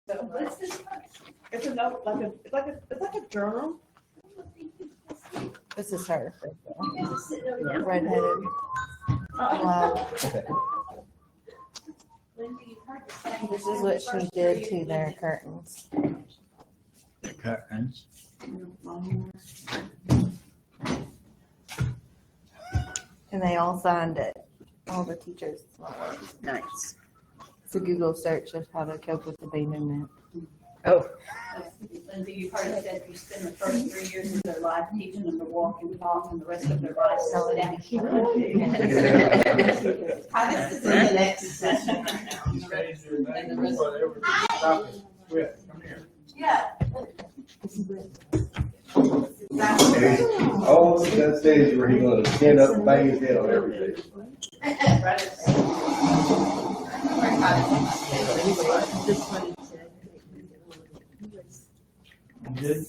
So what's this? It's a note, it's like a journal. This is her. Yeah. Redheaded. Wow. This is what she did to their curtains. The curtains. And they all signed it. All the teachers. Nice. It's a Google search of how to cope with abandonment. Oh. Lindsay, you've heard said you spend the first 3 years of their life teaching them to walk and talk, and the rest of their life slow down. Hi, this is in the next session right now. And the rest Come here. Yeah. Oh, that stage where he's gonna stand up and bang his head on everything. Good.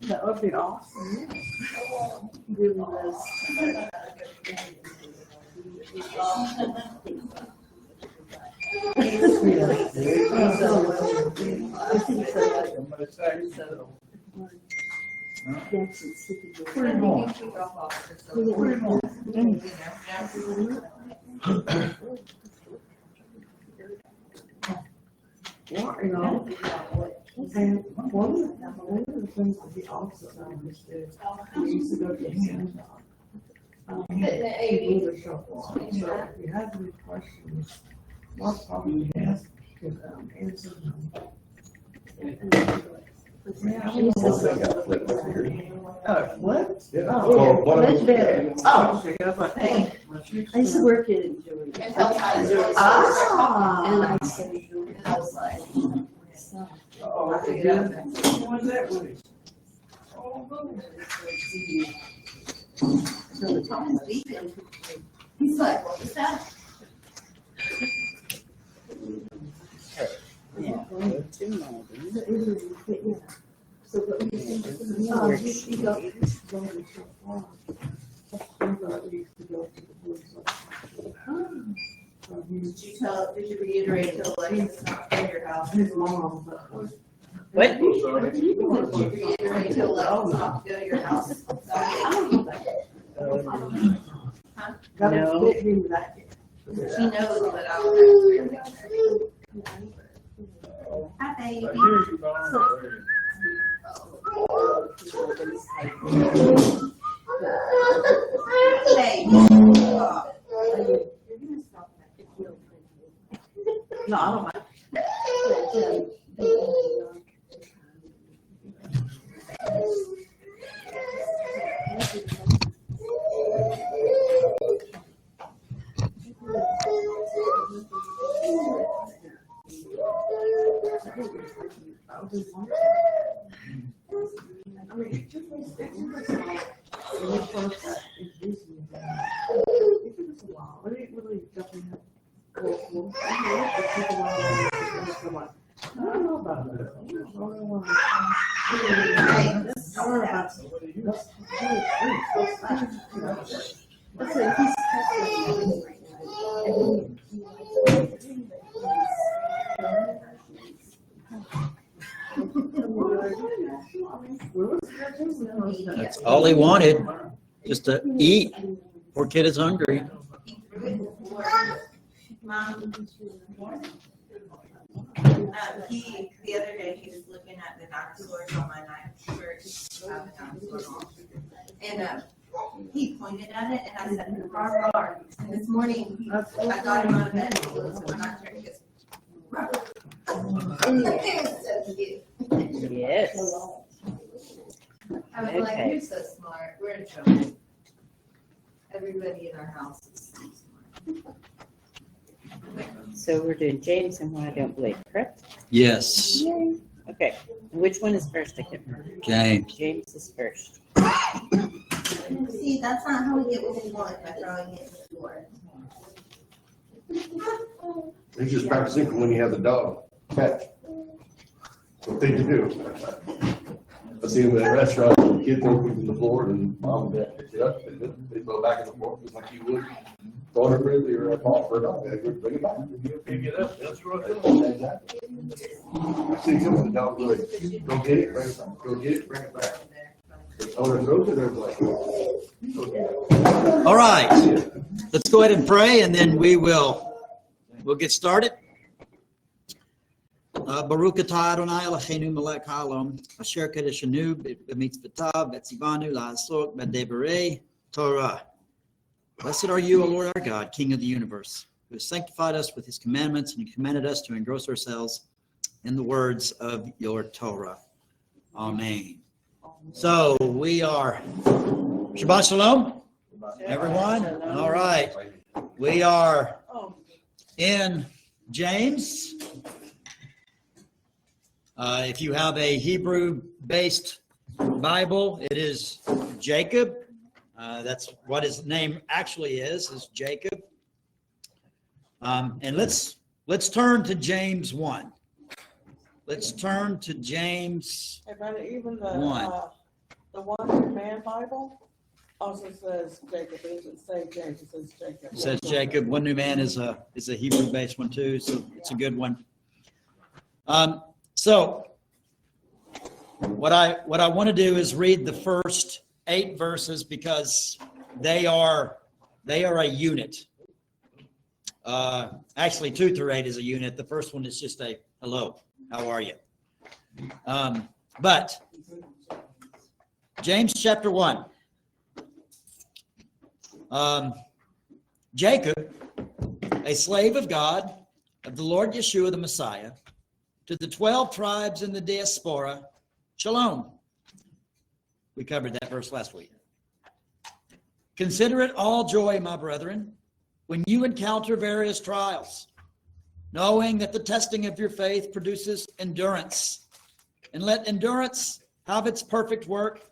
That would be awesome. Really was. Somebody say. Where you going? Where you going? Well, you know, and one of the things that the officer used to do, we used to go to him. English softball. So if you have any questions, what problem you ask, could answer them. What? Yeah. Oh, Well, one of them- better. Oh, okay, I was like, hey. I used to work in Julie. And tell Ty to And I and said, I was like, Oh, I figured out what's that with? so the Tom's beeping. He's like, what was that? So, but we used to go to so far. I thought we used to go to the police officer. Did you reiterate to Alexis not to go to your house? His mom, but. What? Did you reiterate to Alexis not to go to your house? No. She knows that I was. Hi, baby. Hey. No, I don't mind. That's all he wanted, just to eat. Poor kid is hungry. Mom. The other day, he was looking at the dinosaurs on my night shirt. And he pointed at it, and I said, "Rar, rar." And this morning, I got him out of bed, and he was on my shirt, he goes, "Rar." It's so cute. Yes. I was like, Okay. "You're so smart, we're in trouble." Everybody in our house is so smart. So we're doing James and why I don't believe, correct? Yes, Okay, and which one is first? I can't remember. James. James is first. See, that's not how we get what we want by throwing it in the door. He's just practicing for when you have the dog. Catch. What they do. I see them in a restaurant, the kids open from the floor and mom and dad pick it up and then they go back and forth just like you would. Throw a frisbee or a ball for a dog, they bring it back. You pick it up, that's what it is. Exactly. I see some of the dogs like, go get it, bring it back, go get it, bring it back. Owner throws it, they're like, All right, let's go ahead and pray and then we'll get started. Baruch atah Adonai Eloheinu melech haolam asher kedeshanu b'mitzvotav v'tzivanu la'asok b'devarei Torah. Blessed are you, O Lord our God, King of the universe, who has sanctified us with his commandments and commanded us to engross ourselves in the words of your Torah. Amen. So we are Shabbat Shalom, everyone. All right. We are in James. If you have a Hebrew-based Bible, it is Jacob. That's what his name actually is Jacob. And let's turn to James 1. Let's turn to James But even 1. the one man Bible also says Jacob. It doesn't say James, it says Jacob. It says Jacob. One New Man is a Hebrew-based one too, so it's a good one. So what I want to do is read the first 8 verses because they are a unit. Actually, 2 through 8 is a unit. The first one is just a hello, how are you? But James chapter 1. Jacob, a slave of God, of the Lord Yeshua the Messiah, to the 12 tribes in the diaspora, Shalom. We covered that verse last week. Consider it all joy, my brethren, when you encounter various trials, knowing that the testing of your faith produces endurance. And let endurance have its perfect work,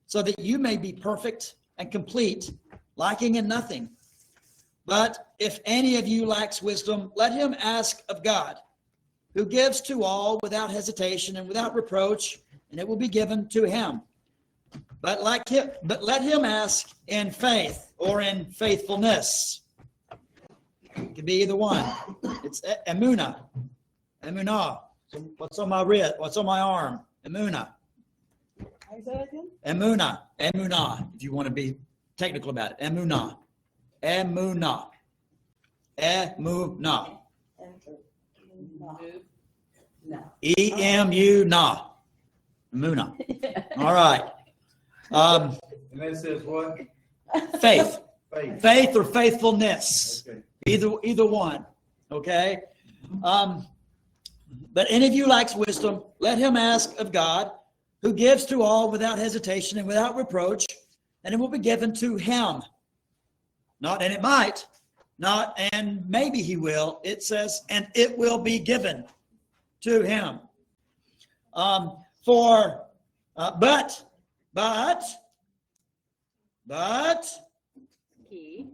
so that you may be perfect and complete, lacking in nothing. But if any of you lacks wisdom, let him ask of God, who gives to all without hesitation and without reproach, and it will be given to him. But let him ask in faith or in faithfulness. It could be either one. It's emunah. Emunah. So what's on my wrist? What's on my arm? Emunah. How you say that again? Emunah. Emunah. If you want to be technical about it. Emunah. Emunah. Emunah. No. E-M-U-Nah. Emunah. All right. and that says what? Faith. Faith. Faith or faithfulness. Okay. Either one. Okay. But any of you lacks wisdom, let him ask of God, who gives to all without hesitation and without reproach, and it will be given to him. Not, and it might, not, and maybe he will. It says, and it will be given to him. But, Key.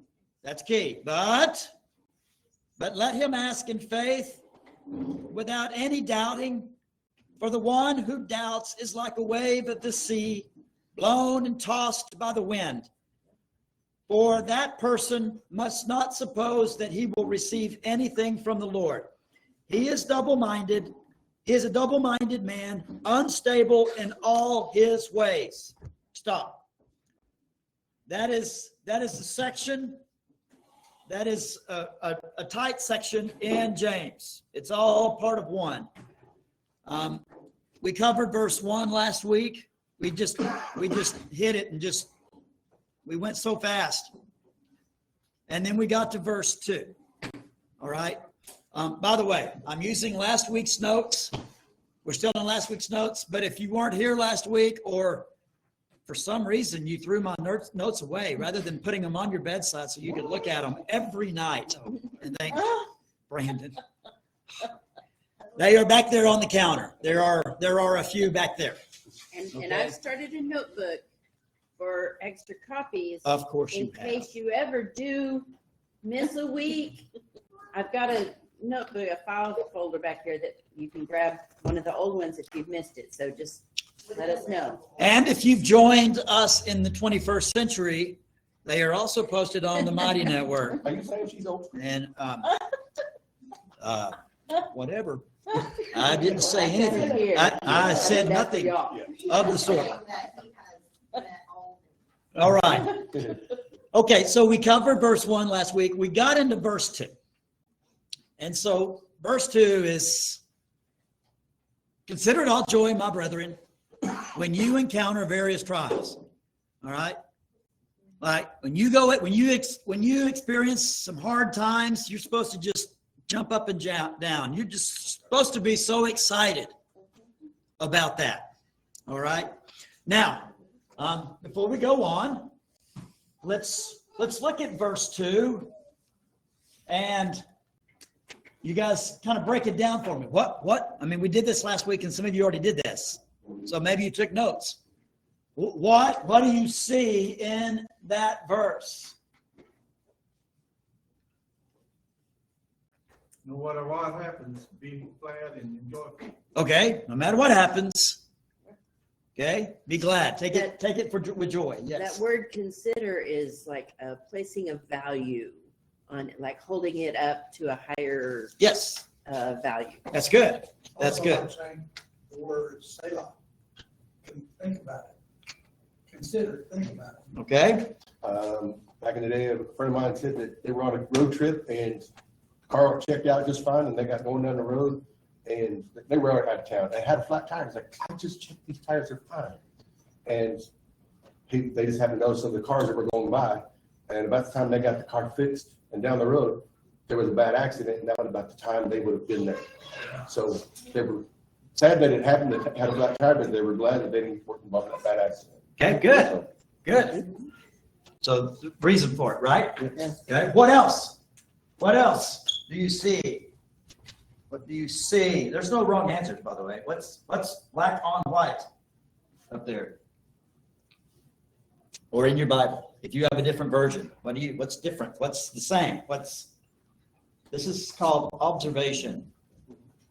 that's key. But let him ask in faith without any doubting, for the one who doubts is like a wave of the sea, blown and tossed by the wind. For that person must not suppose that he will receive anything from the Lord. He is double-minded. He is a double-minded man, unstable in all his ways. Stop. That is the section. That is a tight section in James. It's all part of one. We covered verse 1 last week. We just hit it and we went so fast. And then we got to verse 2. All right. By the way, I'm using last week's notes. We're still in last week's notes, but if you weren't here last week or for some reason you threw my notes away rather than putting them on your bedside so you could look at them every night and think, Brandon, they are back there on the counter. There are a few back there. And I've started a notebook for extra copies. Of course you In have. case you ever do miss a week, I've got a notebook, a file folder back here that you can grab one of the old ones if you've missed it. So just Let us know. And if you've joined us in the 21st century, they are also posted on the Mighty Network. Are you saying she's old? And, whatever. I didn't say anything. I said nothing of the sort. That he has met all All right. Okay, so we covered verse 1 last week. We got into verse 2. And so verse 2 is, consider it all joy, my brethren, when you encounter various trials. All right? Like when you experience some hard times, you're supposed to just jump up and down. You're just supposed to be so excited about that. All right? Now, before we go on, let's look at verse 2, and you guys kind of break it down for me. What? I mean, we did this last week, and some of you already did this, so maybe you took notes. What do you see in that verse? No matter what happens, be glad and joyful. Okay, no matter what happens. Okay, be glad. Take it with joy. Yes. That word consider is like a placing of value on it, like holding it up to a higher Yes, value. that's good. That's Also, good. I'm saying the word Selah. Think about it. Consider, think about it. Okay. Back in the day, a friend of mine said that they were on a road trip and the car checked out just fine and they got going down the road and they were out of town. They had a flat tire. He's like, I just checked these tires are fine. And they just happened to notice some of the cars that were going by. And about the time they got the car fixed and down the road, there was a bad accident, and that was about the time they would have been there. So they were sad that it happened, that had a flat tire, but they were glad that they didn't get involved in a bad accident. Okay, good. Good. So the reason for it, right? Yes. Okay. What else? What else do you see? What do you see? There's no wrong answers, by the way. What's black on white up there? Or in your Bible, if you have a different version, what's different? What's the same? This is called observation.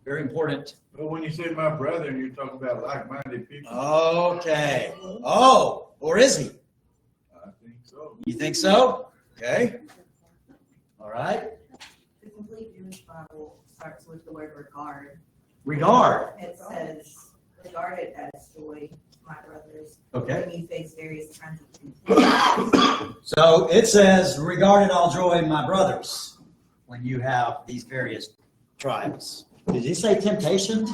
Very important. But when you say my brother, you're talking about like-minded people. Okay. Oh, or is he? I think so. You think so? Okay. All right. The complete Jewish Bible starts with the word regard. Regard. It says, regard it as joy, my brothers, Okay. when you face various kinds of temptations. So it says, regard it all joy, my brothers, when you have these various trials. Did he say temptation?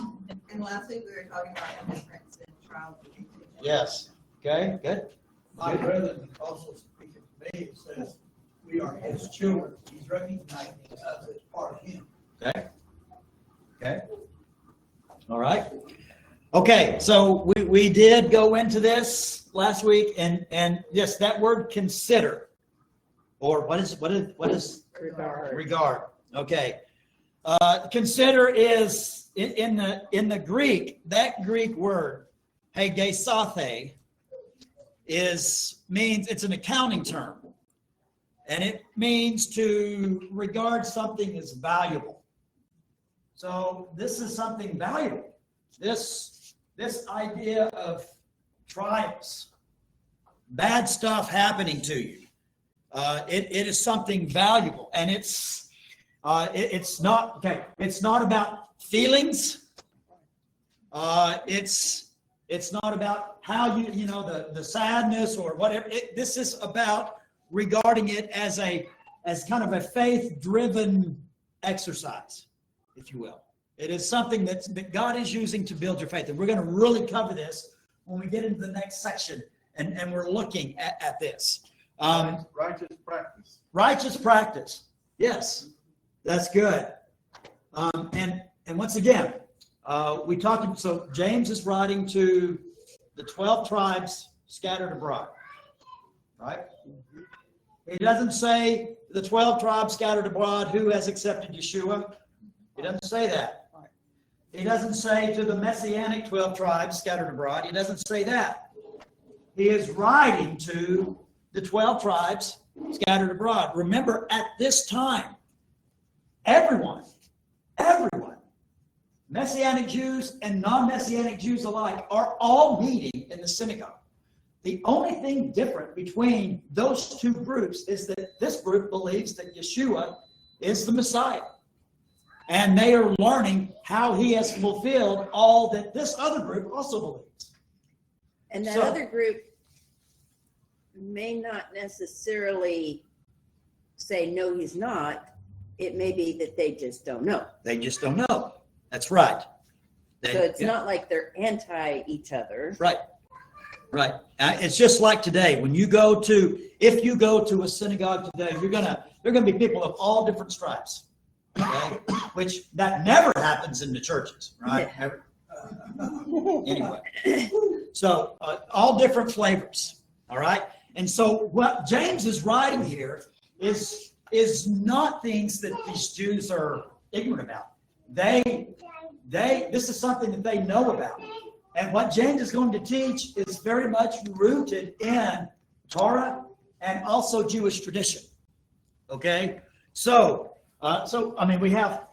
And last week we were talking about the difference in trials and temptations. Yes. Okay, good. My brethren also speaking to me, it says, we are his children. He's recognizing us as part of him. Okay. Okay. All right. Okay, so we did go into this last week, and yes, that word consider, or what is regard? Okay, consider is in the Greek. That Greek word, hegesathe, means it's an accounting term, and it means to regard something as valuable. So this is something valuable. This idea of trials, bad stuff happening to you, it is something valuable, and it's not okay. It's not about feelings. It's not about how the sadness or whatever. This is about regarding it as kind of a faith-driven exercise, if you will. It is something that God is using to build your faith. And we're going to really cover this when we get into the next section, and we're looking at this. Righteous practice. Righteous practice. Yes, that's good. And once again, we talked, so James is writing to the 12 tribes scattered abroad, right? He doesn't say the 12 tribes scattered abroad who has accepted Yeshua. He doesn't say that. He doesn't say to the Messianic 12 tribes scattered abroad. He doesn't say that. He is writing to the 12 tribes scattered abroad. Remember, at this time, everyone Messianic Jews and non-Messianic Jews alike are all meeting in the synagogue. The only thing different between those two groups is that this group believes that Yeshua is the Messiah. And they are learning how he has fulfilled all that this other group also believes. And that So- other group may not necessarily say, no, he's not. It may be that they just don't know. They just don't know. That's right. So it's not like they're anti each other. Right. Right. It's just like today. When you go to, if you go to a synagogue today, there are gonna be people of all different stripes. Okay? Which that never happens in the churches, right? Never. Anyway, so all different flavors. All right. And so what James is writing here is not things that these Jews are ignorant about. This is something that they know about. And what James is going to teach is very much rooted in Torah and also Jewish tradition. Okay? So I mean, we have,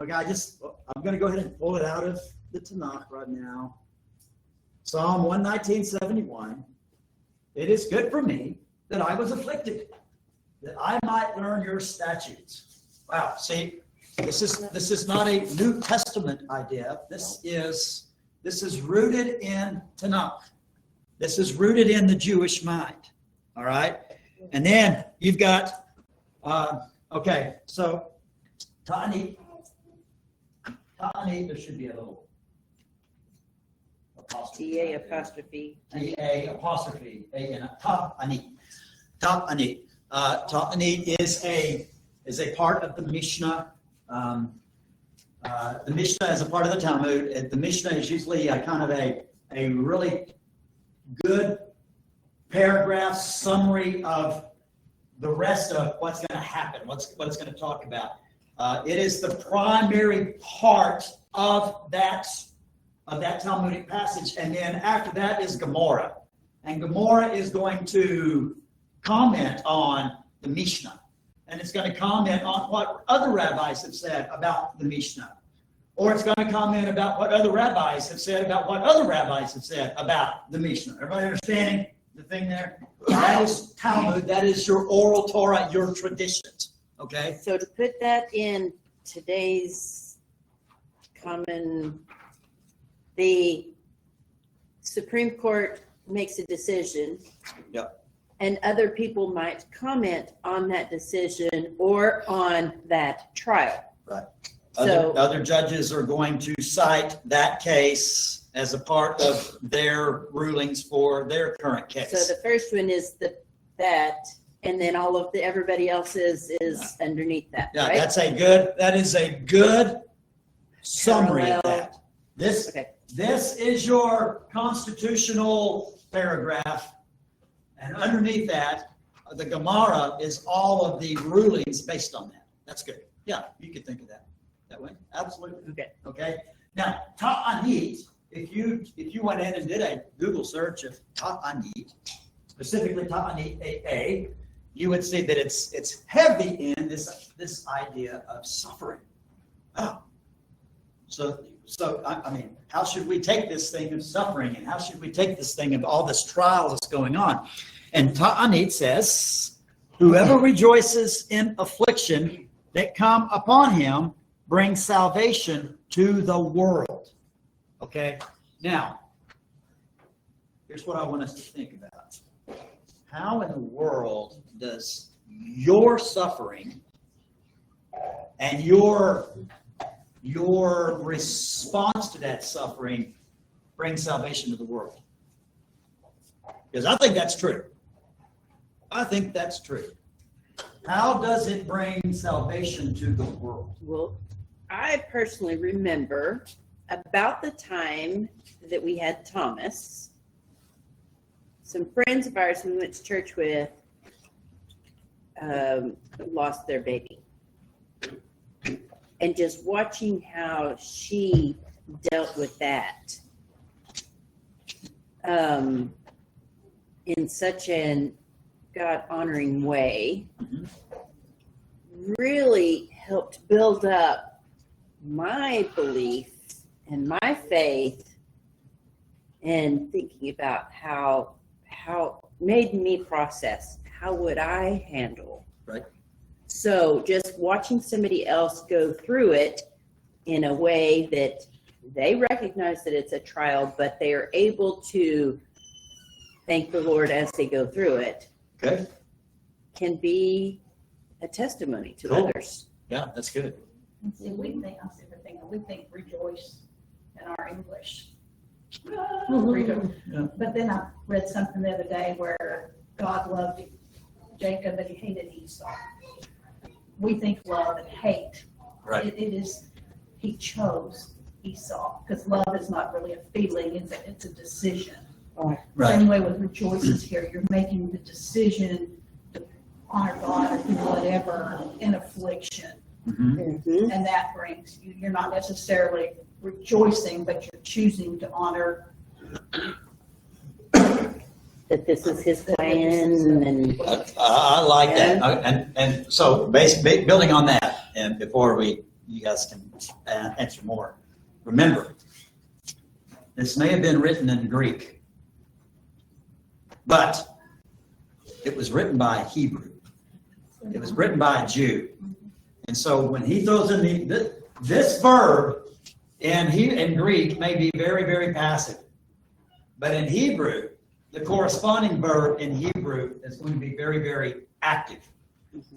okay, I'm going to go ahead and pull it out of the Tanakh right now. Psalm 119:71. It is good for me that I was afflicted, that I might learn your statutes. Wow, see, this is not a New Testament idea. This is rooted in Tanakh. This is rooted in the Jewish mind. All right? And then you've got, okay, so Ta'anit, there should be a little apostrophe. T-A apostrophe. T-A apostrophe, A-N, Ta'anit. Ta'anit. Ta'anit is a part of the Mishnah. The Mishnah is a part of the Talmud. The Mishnah is usually a kind of a really good paragraph summary of the rest of what's going to happen, what it's going to talk about. It is the primary part of that Talmudic passage, and then after that is Gemara, and Gemara is going to comment on the Mishnah, and it's going to comment on what other rabbis have said about the Mishnah. Or it's going to comment about what other rabbis have said about what other rabbis have said about the Mishnah. Everybody understanding the thing there? That is Talmud. That is your oral Torah, your traditions. Okay? So to put that in today's common, the Supreme Court makes a decision. Yep. And other people might comment on that decision or on that trial. Right. So Other judges are going to cite that case as a part of their rulings for their current case. So the first one is that, and then all of everybody else is underneath that, Yeah, right? that is a good summary of Parallel. that. Okay. This is your constitutional paragraph, and underneath that, the Gemara is all of the rulings based on that. That's good. Yeah, you could think of that way. Absolutely. Okay. Okay. Now, Ta'anit, if you went in and did a Google search of Ta'anit, specifically Ta'anit AA, you would see that it's heavy in this idea of suffering. Oh. So I mean, how should we take this thing of suffering, and how should we take this thing of all this trial that's going on? And Ta'anit says, whoever rejoices in affliction that come upon him brings salvation to the world. Okay? Now, here's what I want us to think about. How in the world does your suffering and your response to that suffering bring salvation to the world? Because I think that's true. I think that's true. How does it bring salvation to the world? Well, I personally remember about the time that we had Thomas, some friends of ours we went to church with lost their baby. And just watching how she dealt with that in such an God-honoring way really helped build up my belief And my faith and thinking about how made me process, how would I handle? Right. So just watching somebody else go through it in a way that they recognize that it's a trial, but they are able to thank the Lord as they go through it, Okay. can be a testimony to Cool. others. Yeah, that's good. And see, we think, I'll say the thing, we think rejoice in our English. Yeah. But then I read something the other day where God loved Jacob, but he hated Esau. We think love and hate. Right. It is, he chose Esau, because love is not really a feeling, it's a decision. Right. Same way with rejoices here, you're making the decision to honor God or do whatever in affliction. Mhm. Mhm. And that brings you, you're not necessarily rejoicing, but you're choosing to honor. That this is his plan and. I like that. And so basically, building on that, and before you guys can answer more, remember, this may have been written in Greek, but it was written by a Hebrew. It was written by a Jew. And so when he throws in this verb in Greek may be very, very passive. But in Hebrew, the corresponding verb in Hebrew is going to be very, very active.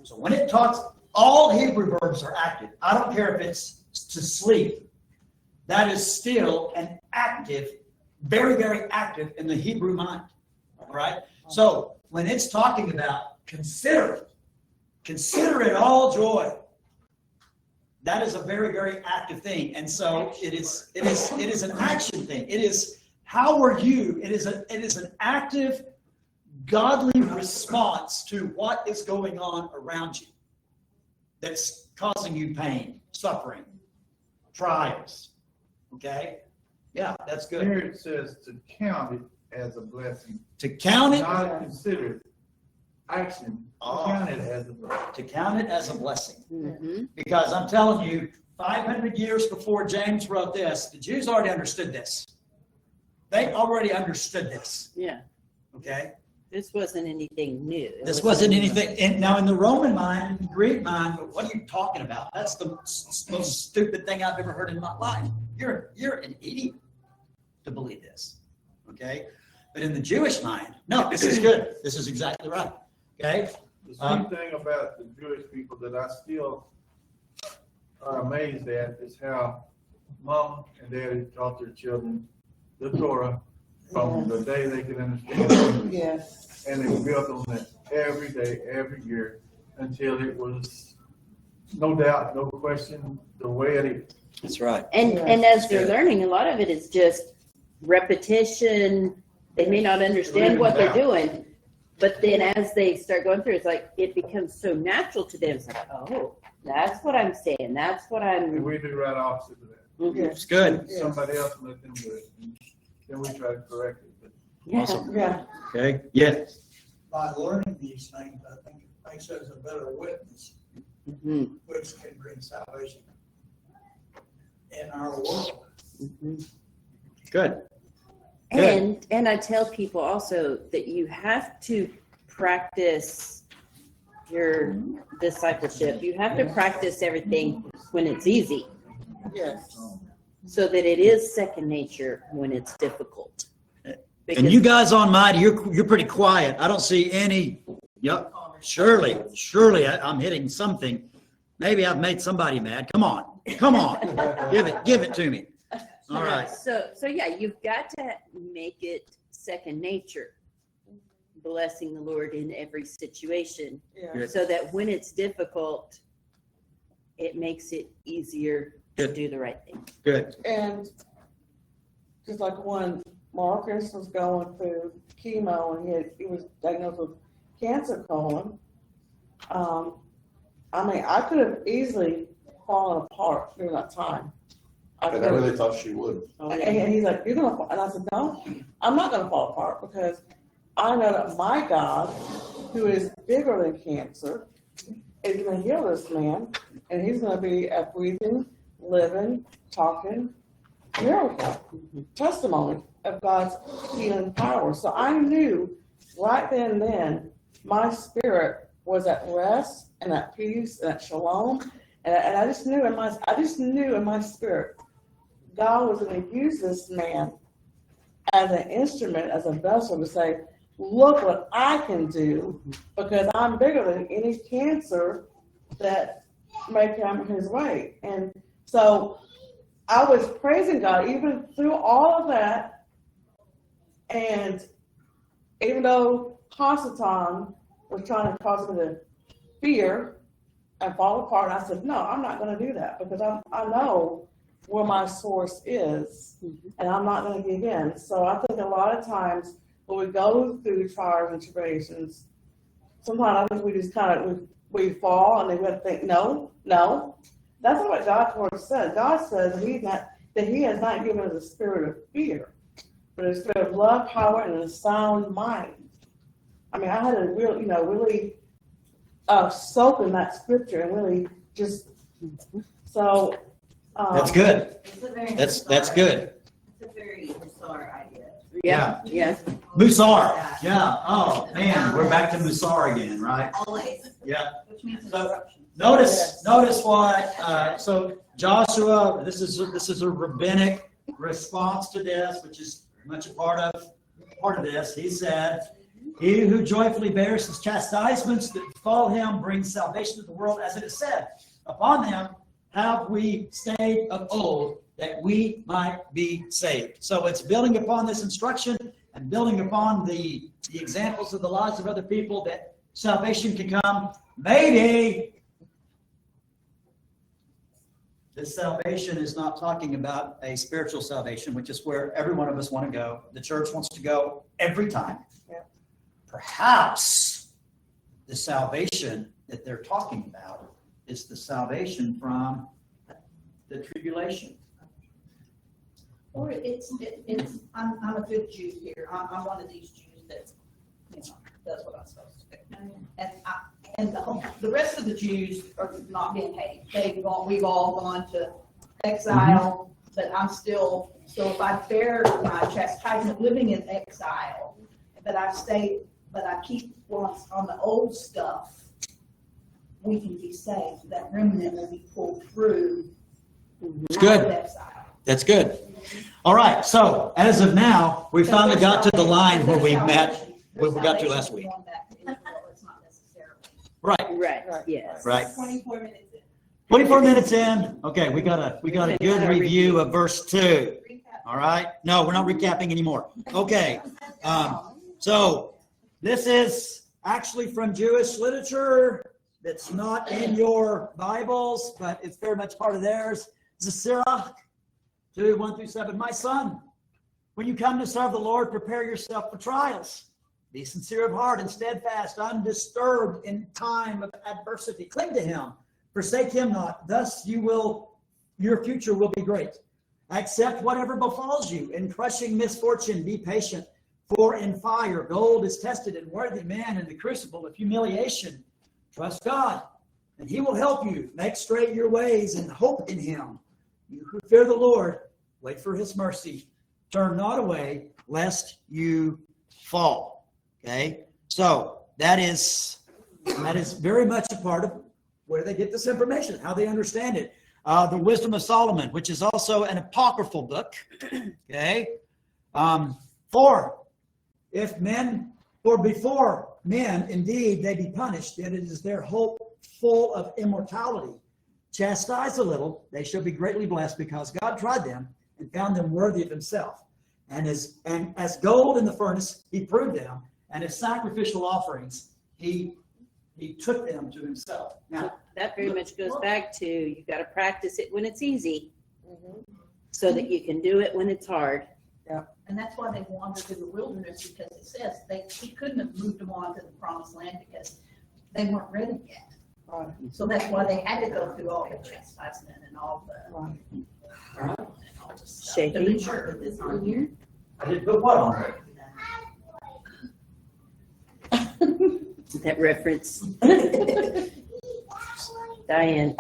So when it talks, all Hebrew verbs are active. I don't care if it's to sleep. That is still an active, very, very active in the Hebrew mind. All right? So when it's talking about consider it all joy. That is a very, very active thing. And so it is an action thing. It is, how are you? It is an active, godly response to what is going on around you that's causing you pain, suffering, trials. Okay? Yeah, that's good. Here it says to count it as a blessing, To count it, not consider it. Action, count it as a blessing. to count it as a blessing. Mhm. Because I'm telling you, 500 years before James wrote this, the Jews already understood this. They already understood this. Yeah, Okay? this wasn't anything new. This wasn't anything. Now, in the Roman mind, in the Greek mind, what are you talking about? That's the most stupid thing I've ever heard in my life. You're an idiot to believe this. Okay? But in the Jewish mind, no, this is good. This is exactly right. Okay? The sweet thing about the Jewish people that I still are amazed at is how mom and daddy taught their children the Torah from the day they could understand it. Yes. And they built on that every day, every year, until it was, no doubt, no question, the way it is. That's right. And as they're learning, a lot of it is just repetition. They may not understand what they're doing, but then as they start going through, it's like it becomes so natural to them. It's like, oh, that's what I'm saying. That's what And I'm. we do right opposite of that. Mhm. It's good. Somebody else let them do it. And then we try to correct it. But Yeah. Awesome. Yeah. Okay? Yeah. By learning these things, I think it makes us a better witness, Mhm. which can bring salvation in our world. Mhm. Good. Good. And I tell people also that you have to practice your discipleship. You have to practice everything when it's easy, Yes. so that it is second nature when it's difficult. And you guys on mine, you're pretty quiet. I don't see any. Yep. Surely I'm hitting something. Maybe I've made somebody mad. Come on. Give it to me. All right. So yeah, you've got to make it second nature, blessing the Lord in every situation, Yeah. Good. so that when it's difficult, it makes it easier to Good. do the right thing. Good. And just like when Marcus was going through chemo and he was diagnosed with cancer colon, I could have easily fallen apart during that time. And I really thought she would. And he's like, you're gonna fall. And I said, no, I'm not gonna fall apart, because I know that my God, who is bigger than cancer, is gonna heal this man, and he's gonna be a breathing, living, talking miracle, testimony of God's healing power. So I knew right then and then my spirit was at rest and at peace and at shalom. And I just knew in my spirit, God was going to use this man as an instrument, as a vessel to say, look what I can do, because I'm bigger than any cancer that may come his way. And so I was praising God even through all of that. And even though Constantine was trying to cause me to fear and fall apart, I said, no, I'm not going to do that, because I know where my source is, and I'm not going to give in. So I think a lot of times when we go through trials and tribulations, sometimes I think we just kind of, we fall, and then we have to think, no. That's not what God's word says. God says that he has not given us a spirit of fear, but a spirit of love, power, and a sound mind. I mean, I had to really soak in that scripture and really just, so. That's good. It's a very That's bizarre- good. It's a very bizarre idea. Yeah. Musar. Yeah. Oh, man, we're back to Musar again, right? Always, Yeah. which means So- interruption. Notice what, so Joshua, this is a rabbinic response to this, which is much a part of this. He said, he who joyfully bears his chastisements that befall him brings salvation to the world, as it is said, upon them have we stayed of old, that we might be saved. So it's building upon this instruction and building upon the examples of the lives of other people that salvation can come. Maybe this salvation is not talking about a spiritual salvation, which is where every one of us want to go. The church wants to go every time. Yeah. Perhaps the salvation that they're talking about is the salvation from the tribulation. Or I'm a good Jew here. I'm one of these Jews that, does what I'm supposed to do. And the rest of the Jews are not being paid. We've all gone to exile, but I'm still, so if I bear my chastisement living in exile, but I keep on the old stuff, we can be saved. That remnant will be pulled through. It's good. out of exile. That's good. All right. So as of now, we finally got to the line where we met, where we got to last week. Going back to Israel, it's not necessarily. Right. Right, yes. Right. 24 minutes in. 24 minutes in. Okay. We got a good review of verse 2. All right. No, we're not recapping anymore. Okay. So this is actually from Jewish literature that's not in your Bibles, but it's very much part of theirs. Sirach 2:1-7. My son, when you come to serve the Lord, prepare yourself for trials. Be sincere of heart and steadfast, undisturbed in time of adversity. Cling to him, forsake him not. Thus your future will be great. Accept whatever befalls you. In crushing misfortune, be patient. For in fire, gold is tested, and worthy man in the crucible of humiliation. Trust God, and he will help you. Make straight your ways and hope in him. You who fear the Lord, wait for his mercy. Turn not away, lest you fall. Okay? So that is very much a part of where they get this information, how they understand it. The Wisdom of Solomon, which is also an apocryphal book. Okay? For before men, indeed, they be punished, yet it is their hope full of immortality. Chastise a little, they shall be greatly blessed, because God tried them and found them worthy of himself. And as gold in the furnace, he proved them, and as sacrificial offerings, he took them to himself. Now, That very much goes back to, you got to practice it when it's easy, so that you can do it when it's hard. And that's why they wandered in the wilderness, because it says he couldn't have moved them on to the promised land because they weren't ready yet. Right. So that's why they had to go through all the chastisement and all the. Right. and all the stuff Shaking. To be sure that it's on here. I did put what on there? That reference. Diane,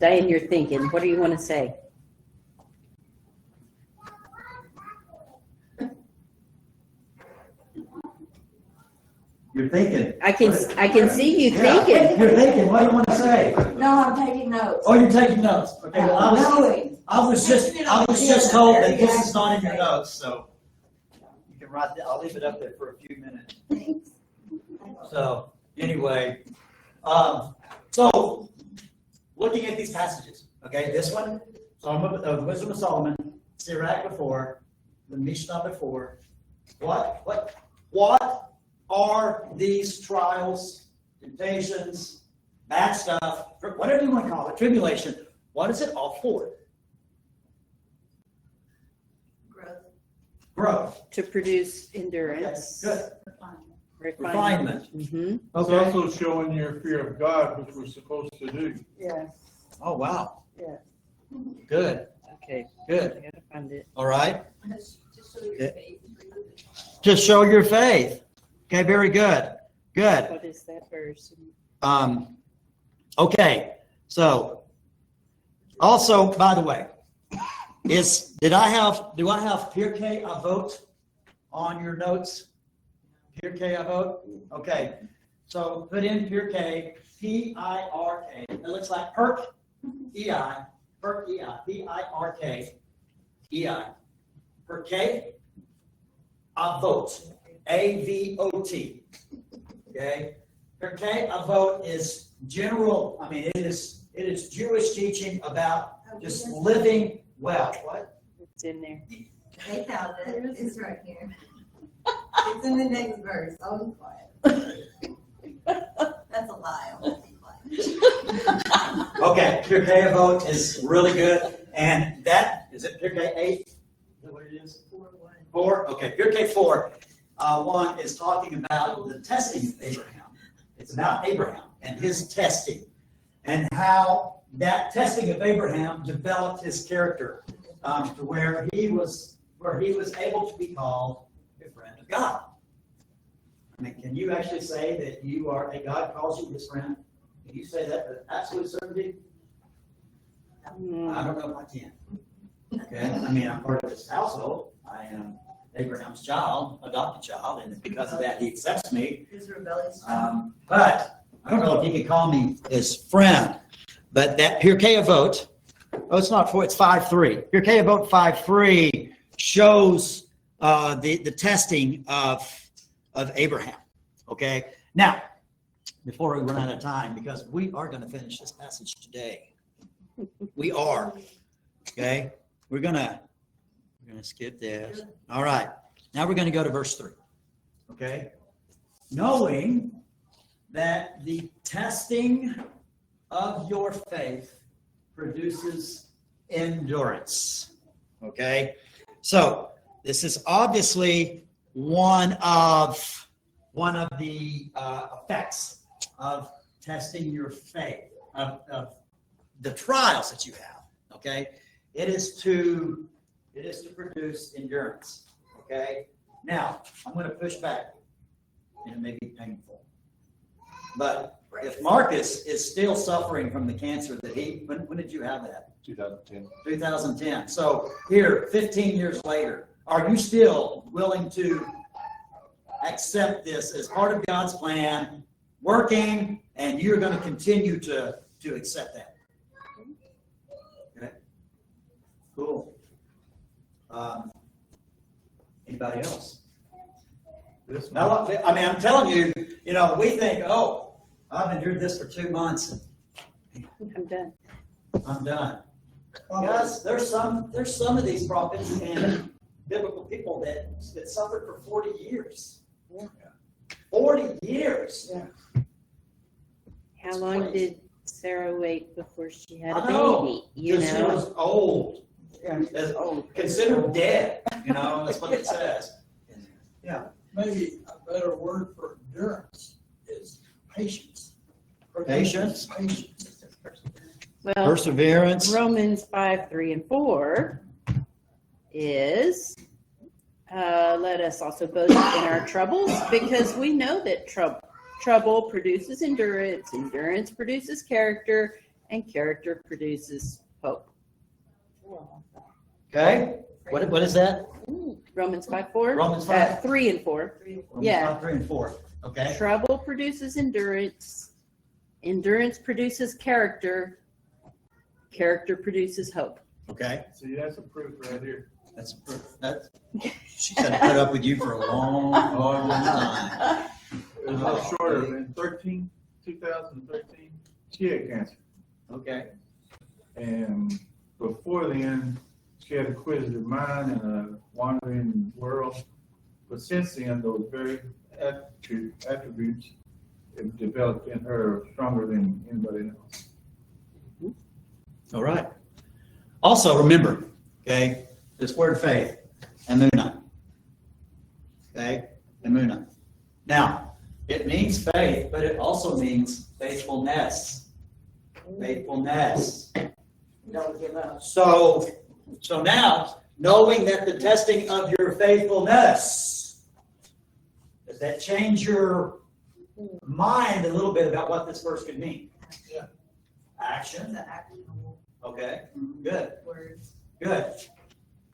you're thinking, what do you want to say? You're thinking. I can see you Yeah, thinking. You're thinking, what do you want to say? No, I'm taking notes. Oh, you're taking notes. Okay, well, I was just told that this is not in your notes, so you can write that. I'll leave it up there for a few minutes. So, anyway, so looking at these passages, okay, this one, the Wisdom of Solomon, Sirach before, the Mishnah before. What are these trials, temptations, bad stuff, whatever you want to call it, tribulation? What is it all for? Growth. To produce endurance. Good. Refinement. Refinement. Mhm. It's Okay. also showing your fear of God, which we're supposed to do. Yes, Oh, wow. yes. Good. Okay, Good. I gotta find it. All right. Just so your faith. Just show your faith. Okay, very good. Good. What is that verse? Okay, so also, by the way, do I have Pirkei Avot on your notes? Pirkei Avot? Okay, so put in Pirkei, P-I-R-K. It looks like Perk, E-I, Perk, E-I, P-I-R-K, E-I. Pirkei Avot, A-V-O-T. Okay? Pirkei Avot is general, it is Jewish teaching about just living well. What? It's in there. They found it. It's right here. It's in the next verse. I'll be quiet. That's a lie. I won't be quiet. Okay, Pirkei Avot is really good. And that, is it Pirkei 8? Is that what it is? 4? Okay, Pirkei 4, 1 is talking about the testing of Abraham. It's about Abraham and his testing and how that testing of Abraham developed his character to where he was able to be called a friend of God. Can you actually say that you are a God calls you his friend? Can you say that with absolute certainty? I don't know if I can. Okay, I'm part of his household. I am Abraham's child, adopted child, and because of that, he accepts me. His rebellious. But I don't know if he could call me his friend. But that Pirkei Avot, it's not 4, it's 5:3. Pirkei Avot 5:3 shows the testing of Abraham. Okay, now before we run out of time, because we are going to finish this passage today. We are. Okay, we're gonna skip this. All right, now we're going to go to verse 3. Okay, knowing that the testing of your faith produces endurance. Okay, so this is obviously one of the effects of testing your faith, of the trials that you have. Okay, it is to produce endurance. Okay, now I'm going to push back, and it may be painful, but if Marcus is still suffering from the cancer that when did you have that? 2010. 2010. So here, 15 years later, are you still willing to accept this as part of God's plan, working, and you're going to continue to accept that? Okay. Cool. Anybody else? Now, I'm telling you, we think, oh, I've endured this for 2 months. I'm done. I'm done. Guys, there's some of these prophets and biblical people that suffered for 40 years. Yeah. 40 years. Yeah. How long did Sarah wait before she had a I know, baby? Because she was old, Yeah. as considered dead. That's what it says. Maybe a better word for endurance is patience. Patience. Patience. Well, Perseverance. Romans 5:3-4 is, let us also boast in our troubles, because we know that trouble produces endurance, endurance produces character, and character produces hope. Okay. What is that? Romans 5:4? Romans 5. 3 and 4. Romans Yeah. 5, 3 and 4. Okay? Trouble produces endurance. Endurance produces character. Character produces hope. Okay? See, that's a proof right here. That's she's had to put up with you for a long time. It was a little shorter, in 2013, she had cancer. Okay. And before then, she had a inquisitive mind and a wandering world. But since then, those very attributes have developed in her stronger than anybody else. All right. Also, remember, okay, this word faith, emuna. Okay, emuna. Now, it means faith, but it also means faithfulness. Faithfulness. Don't give up. So now, knowing that the testing of your faithfulness, does that change your mind a little bit about what this verse could mean? Yeah. Action. The actionable Okay, good, words. good.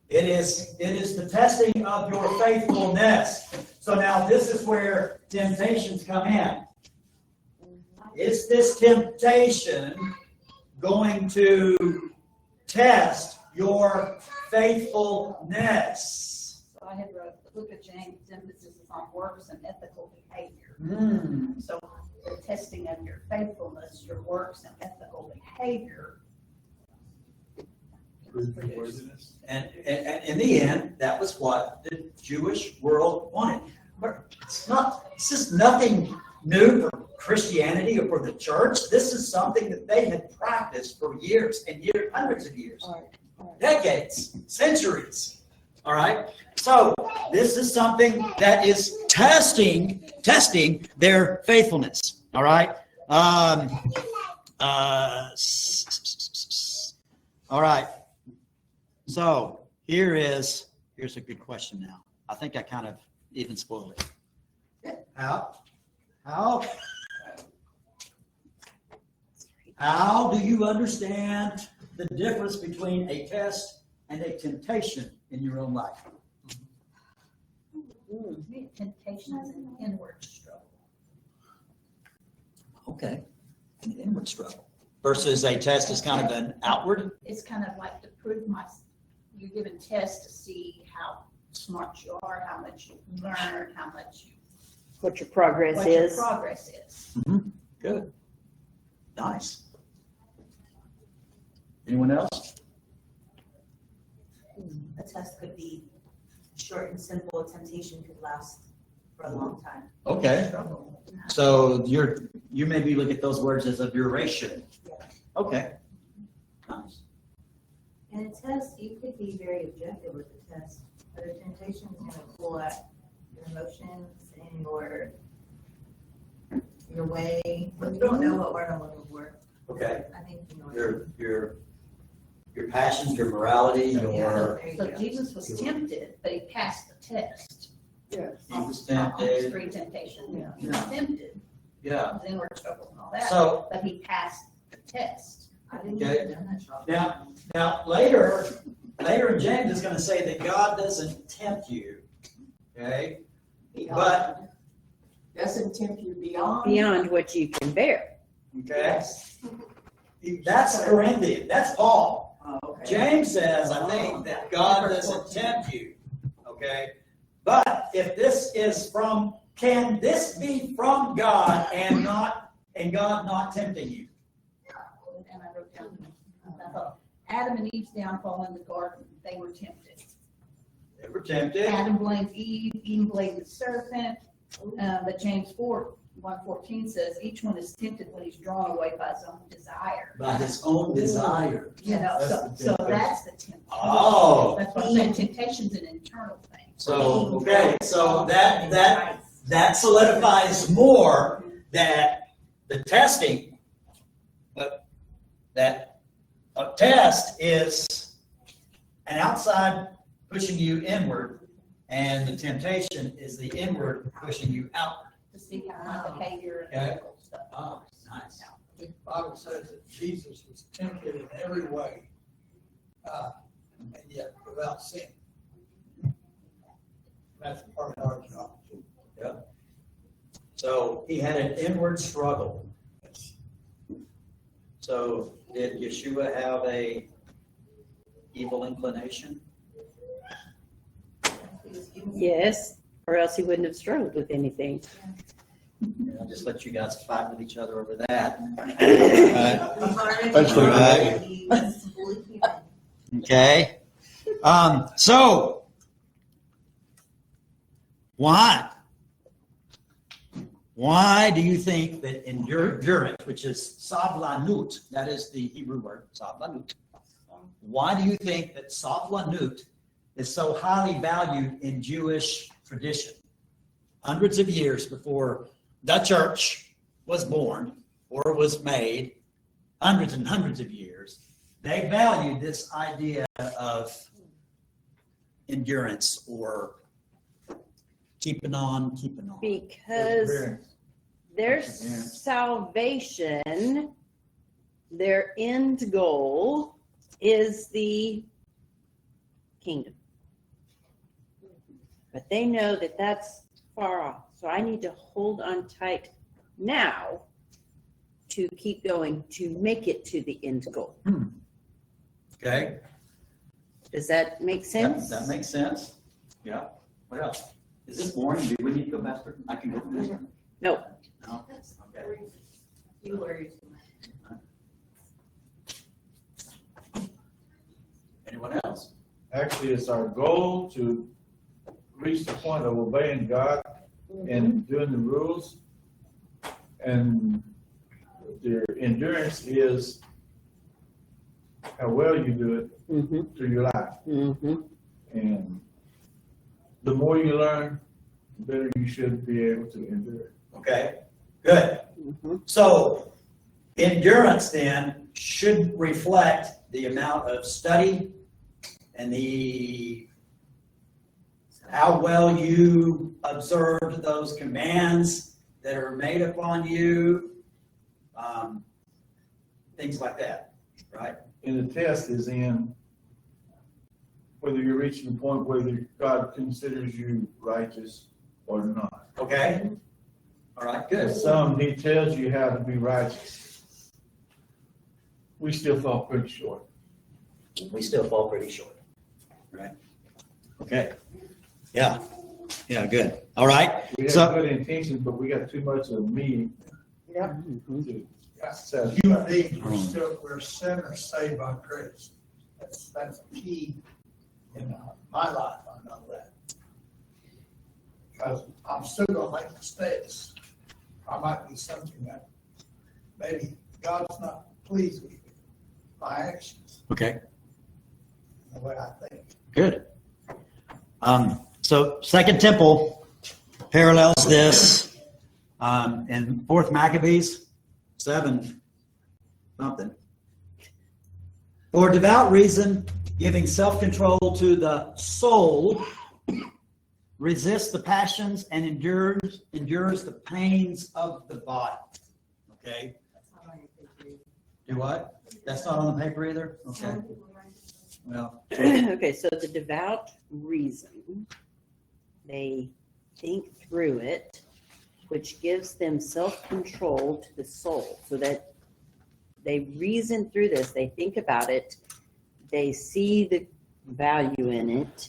It is the testing of your faithfulness. So now this is where temptations come in. Is this temptation going to test your faithfulness? So I had wrote, the book of James, emphasis is on works and ethical behavior. So the testing of your faithfulness, your works and ethical behavior. And in the end, that was what the Jewish world wanted. But this is nothing new for Christianity or for the church. This is something that they had practiced for years and years, hundreds of years, decades, centuries. All right. So this is something that is testing their faithfulness. All right. All right. So here's a good question now. I think I kind of even spoiled it. How do you understand the difference between a test and a temptation in your own life? Temptation is an inward struggle. Okay, an inward struggle versus a test is kind of an outward. It's kind of like to prove you're given tests to see how smart you are, how much you learned, how much What your progress what your is. progress is. Good. Nice. Anyone else? A test could be short and simple. A temptation could last for a long time. Okay. So you maybe look at those words as a duration. Okay. Nice. And a test, you could be very objective with the test, but a temptation is going to pull at your emotions and your way. If you don't know what word I'm looking for, Okay. I think you know. Your passions, your morality, your There you So go. Jesus was tempted, but he passed the test. Yes. he was On his tempted. 3 temptations. He was Yeah. tempted, Yeah. his inward struggle and all that, So but he passed the test. I didn't Okay. know that, Sean. now later in James is going to say that God doesn't tempt you. Okay. But Doesn't tempt you beyond. Beyond what you can bear. okay. That's Corinthian. That's Paul. Oh, okay. James says, I think, that God doesn't tempt you. Okay? But if this is can this be from God and God not tempting you? And I wrote down, I thought, Adam and Eve's downfall in the garden, they were tempted. They were tempted. Adam blamed Eve, Eve blamed the serpent, but James 1:14 says, each one is tempted when he's drawn away by his own desire. By his own desire. You know, so that's the temptation. Oh. That's what I'm saying, temptation's an internal thing. So, okay, so that solidifies more that the testing, that a test is an outside pushing you inward, and the temptation is the inward pushing you outward. To see how my behavior and Okay. ethical stuff. Oh, nice. The Bible says that Jesus was tempted in every way, and yet without sin. That's part of our job. So he had an inward struggle. So did Yeshua have a evil inclination? Yes, or else he wouldn't have struggled with anything. I'll just let you guys fight with each other over that. We've already Thanks for learned he was fully human. Okay. So why do you think that endurance, which is sablanut, that is the Hebrew word, sablanut, why do you think that sablanut is so highly valued in Jewish tradition? Hundreds of years before the church was born or was made, hundreds and hundreds of years, they valued this idea of endurance or keeping on. Because their salvation, their end goal is the kingdom. But they know that that's far off. So I need to hold on tight now to keep going, to make it to the end goal. Okay, Does that make sense? that makes sense. Yeah. What else? Is this boring? Do we need to go faster? I can go faster. No. No? Okay. You worries. Anyone else? Actually, it's our goal to reach the point of obeying God and doing the rules. And their endurance is how well you do it Mm-hmm. through your life. Mm-hmm. And the more you learn, the better you should be able to endure. Okay, good. Mm-hmm. So endurance then should reflect the amount of study and how well you observed those commands that are made upon you, things like that, right? And the test is in whether you're reaching the point whether God considers you righteous or not. Okay? All right, good. Some, he tells you how to be righteous. We still fall pretty short. We still fall pretty short, right? Okay. Yeah, good. All right. We have So- good intentions, but we got too much of me Mm-hmm. to Human satisfy. beings, we're sinners saved by grace. That's key in my life, I know that. Because I'm still gonna make mistakes. I might be something that maybe God's not pleased with my actions, Okay, the way I think. good. So Second Temple parallels this in 4th Maccabees 7 something. For devout reason, giving self-control to the soul, resists the passions and endures the pains of the body. Okay? Do what? That's not on the paper either? Okay. Well, Okay, so the devout reason, they think through it, which gives them self-control to the soul, so that they reason through this, they think about it, they see the value in it,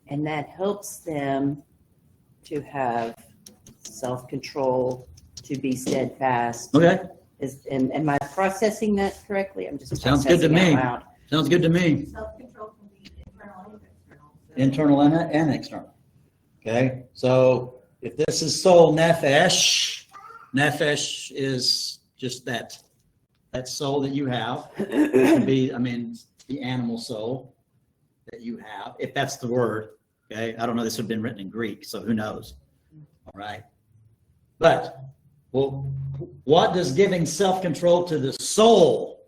and that helps them to have self-control, to be steadfast. okay. Am I processing that correctly? I'm just Sounds good to processing me. out loud. Sounds good to me. Self-control can be internal and external. So- Internal and external. Okay, so if this is soul nefesh, nefesh is just that soul that you have. It can be, the animal soul that you have, if that's the word. Okay, I don't know, this would have been written in Greek, so who knows? All right. But, well, what does giving self-control to the soul,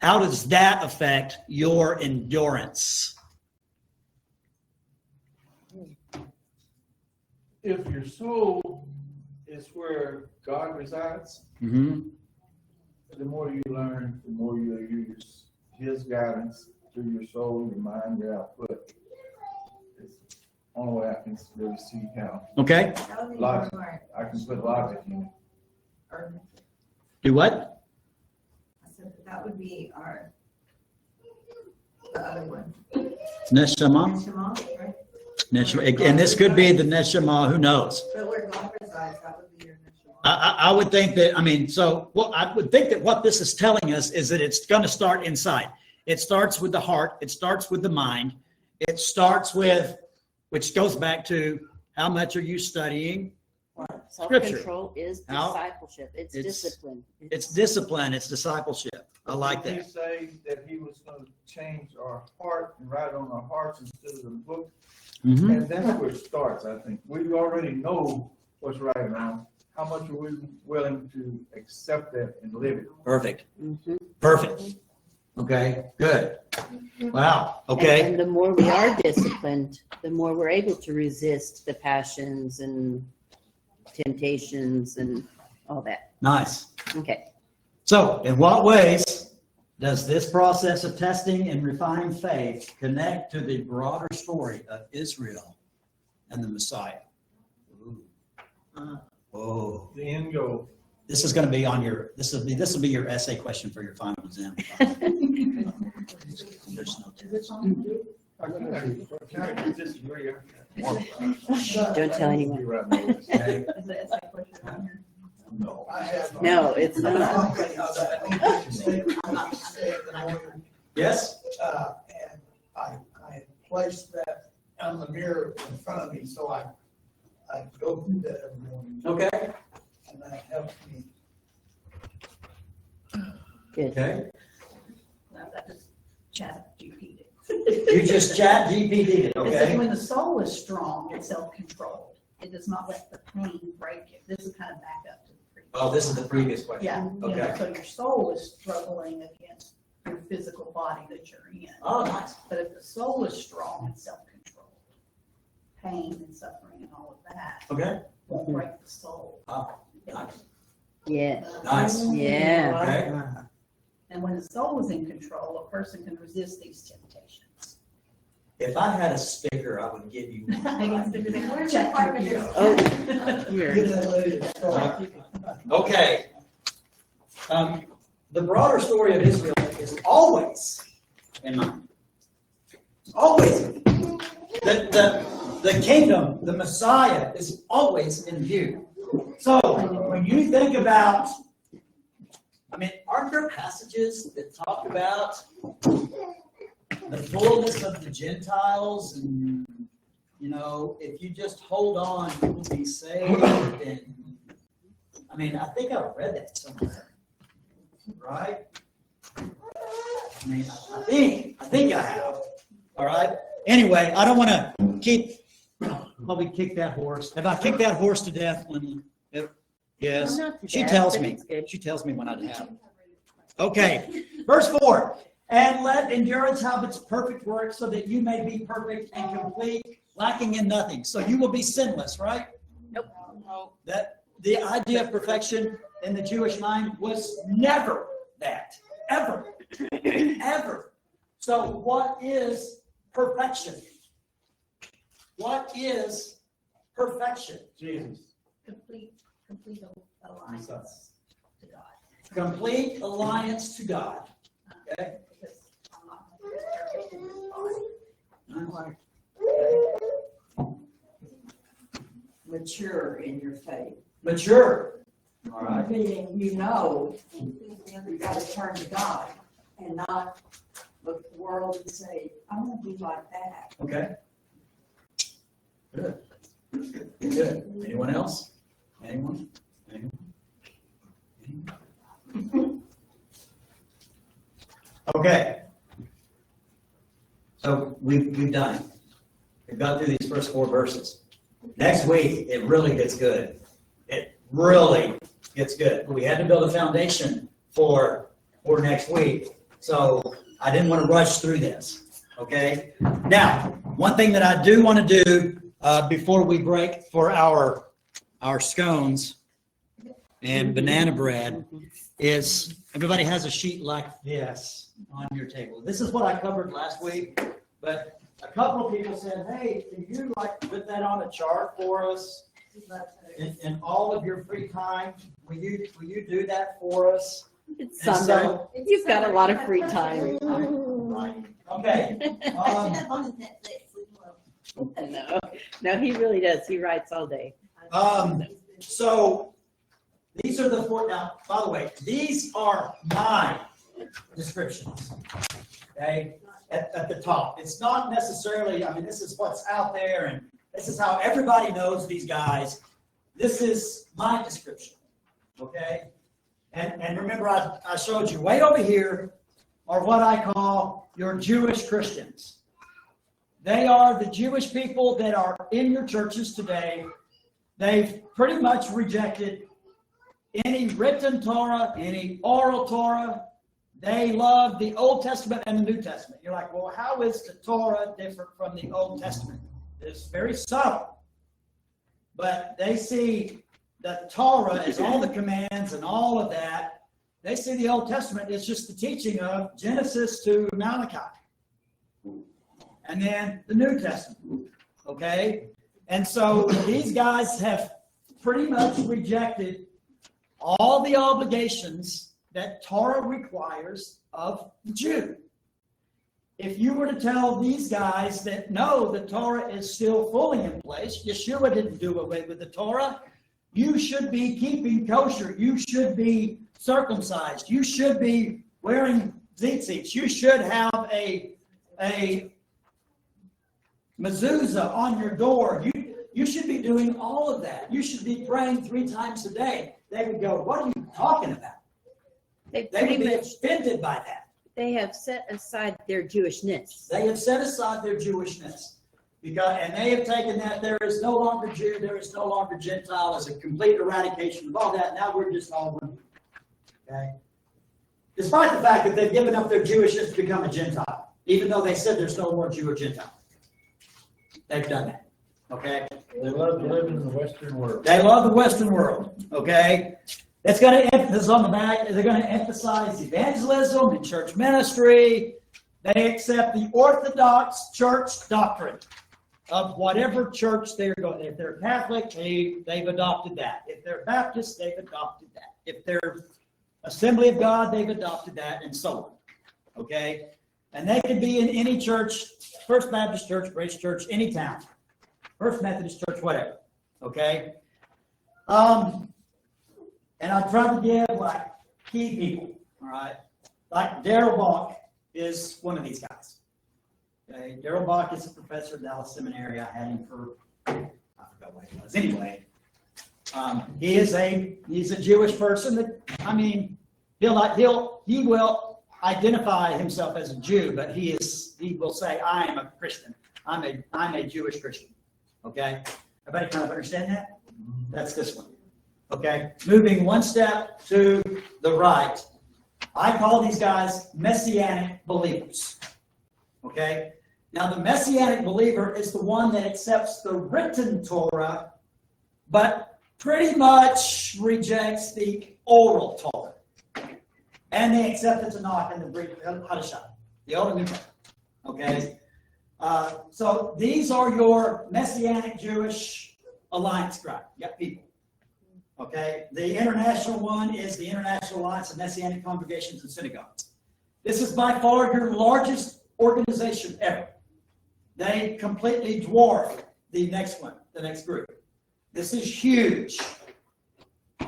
how does that affect your endurance? If your soul is where God resides, Mm-hmm. the more you learn, the more you'll use His guidance through your soul, your mind, your output. only way I can really see how. Okay, That would be Logic. smart. I can put logic in it. Or, do what? I said that would be our, the other one. Neshama? Shema, right? Neshama, and this could be the Neshama, who knows? But where God resides, that would be your Shema. I would think that, I mean, so what I would think that what this is telling us is that it's going to start inside. It starts with the heart. It starts with the mind. It starts with, which goes back to how much are you studying? Self-control is How- discipleship. It's it's- discipline. It's discipline. It's discipleship. I like Did he that. say that he was gonna change our heart and write it on our hearts instead of the book? Mhm. And that's where it starts, I think. We already know what's right and wrong. How much are we willing to accept that and live it? Perfect. Mhm. Perfect. Okay, good. Wow, okay. And the more we are disciplined, the more we're able to resist the passions and temptations and all that. Nice. Okay. So in what ways does this process of testing and refining faith connect to the broader story of Israel and the Messiah? Ooh. Oh, The end goal. this is going to be on your, this will be your essay question for your final exam. There's no difference. Can I disagree? Don't tell anyone. Okay. Is the essay question on here? No. I have. No, it's not. Yes? And I placed that on the mirror in front of me, so I go through that every morning. Okay. And that helps me. Good. Okay. That just chat GPT. You just chat GPT'd it, It says okay? when the soul is strong and self-controlled, it does not let the pain break it. This is kind of back up to the previous. Oh, this is the previous question. Yeah, you know, Okay. so your soul is struggling against your physical body that you're in. Oh, nice. But if the soul is strong and self-controlled, pain and suffering and all of that Okay. won't break the soul. Oh, nice. Yeah. Nice. Yeah. Okay. And when the soul is in control, a person can resist these temptations. If I had a sticker, I would give you. Where's that part of your- Oh, Get here. that lady to start. Okay. The broader story of Israel is always in mind. Always. The kingdom, the Messiah is always in view. So when you think about, I mean, aren't there passages that talk about the fullness of the Gentiles and, you know, if you just hold on, you will be saved. And I mean, I think I've read that somewhere, right? I mean, I think I have. All right. Anyway, I don't want to probably kick that horse. Have I kicked that horse to death, Lindley? Yes. Not to She death, tells but me. it's good. She tells me when I have. Okay. Verse 4. And let endurance have its perfect work so that you may be perfect and complete, lacking in nothing. So you will be sinless, right? Nope. That the idea of perfection in the Jewish mind was never that. Ever. Ever. So what is perfection? What is perfection? Jesus. Complete alliance to God. Complete alliance to God. Okay? Because I'm not perfect in this body. Mature in your faith. Mature. All right. Meaning you know you gotta turn to God and not look at the world and say, I want to be like that. Okay. Good. Good. Anyone else? Anyone? Okay. So we've done it. We've got through these first 4 verses. Next week, it really gets good. It really gets good. We had to build a foundation for next week. So I didn't want to rush through this. Okay. Now, one thing that I do want to do before we break for our scones and banana bread is everybody has a sheet like this on your table. This is what I covered last week, but a couple of people said, hey, can you like put that on a chart for us in all of your free time? Will you do that for us? It's And summer. so- You've got a lot of free time. Right. Okay. I'm on Netflix, leave me alone. No, he really does. He writes all day. So these are the four. Now, by the way, these are my descriptions. Okay, at the top. It's not necessarily. I mean, this is what's out there, and this is how everybody knows these guys. This is my description. Okay, and remember, I showed you way over here are what I call your Jewish Christians. They are the Jewish people that are in your churches today. They've pretty much rejected any written Torah, any oral Torah. They love the Old Testament and the New Testament. You're like, well, how is the Torah different from the Old Testament? It's very subtle. But they see the Torah as all the commands and all of that. They see the Old Testament as just the teaching of Genesis to Malachi. And then the New Testament. Okay? And so these guys have pretty much rejected all the obligations that Torah requires of the Jew. If you were to tell these guys that no, the Torah is still fully in place, Yeshua didn't do away with the Torah, you should be keeping kosher, you should be circumcised, you should be wearing tzitzits, you should have a mezuzah on your door. You should be doing all of that. You should be praying 3 times a day. They would go, what are you talking about? They They would pretty be much, offended by that. they have set aside their Jewishness. They have set aside their Jewishness. And they have taken that there is no longer Jew, there is no longer Gentile, as a complete eradication of all that. Now we're just all one. Okay? Despite the fact that they've given up their Jewishness to become a Gentile, even though they said there's no more Jew or Gentile. They've done that. Okay? They love to live in the Western world. They love the Western world. Okay? It's going to emphasize on the back, they're going to emphasize evangelism and church ministry. They accept the Orthodox church doctrine of whatever church they're going. If they're Catholic, they've adopted that. If they're Baptist, they've adopted that. If they're Assembly of God, they've adopted that, and so on. Okay? And they can be in any church, First Baptist Church, Grace Church, any town. First Methodist Church, whatever. Okay? And I try to give like key people, all right? Like Darrell Bach is one of these guys. Okay? Darrell Bach is a professor at Dallas Seminary. I had him for, I forgot what he was. Anyway, he's a Jewish person that, I mean, he will identify himself as a Jew, but he will say, I am a Christian. I'm a Jewish Christian. Okay? Everybody kind of understand that? That's this one. Okay? Moving one step to the right. I call these guys Messianic believers. Okay? Now, the Messianic believer is the one that accepts the written Torah, but pretty much rejects the oral Torah. And they accept the Tanakh and the Brit Hadashah, the Old and New Testament. Okay? So these are your Messianic Jewish Alliance people. Okay? The international one is the International Alliance of Messianic Congregations and Synagogues. This is by far your largest organization ever. They completely dwarf the next one, the next group. This is huge.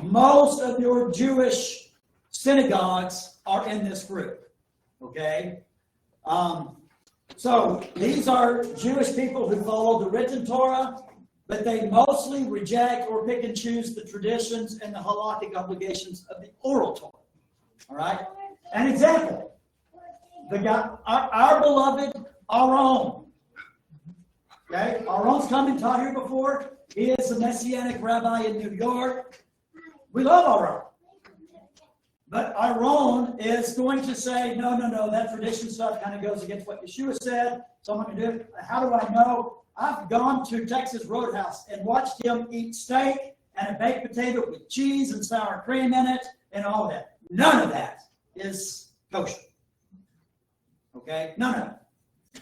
Most of your Jewish synagogues are in this group. Okay? So these are Jewish people who follow the written Torah, but they mostly reject or pick and choose the traditions and the halakhic obligations of the oral Torah. All right? An example. Our beloved Aaron. Okay? Aaron's come and taught here before. He is a Messianic rabbi in New York. We love Aaron. But Aaron is going to say, no, that tradition stuff kind of goes against what Yeshua said, so I'm going to do it. How do I know? I've gone to Texas Roadhouse and watched him eat steak and a baked potato with cheese and sour cream in it and all that. None of that is kosher. Okay? None of it.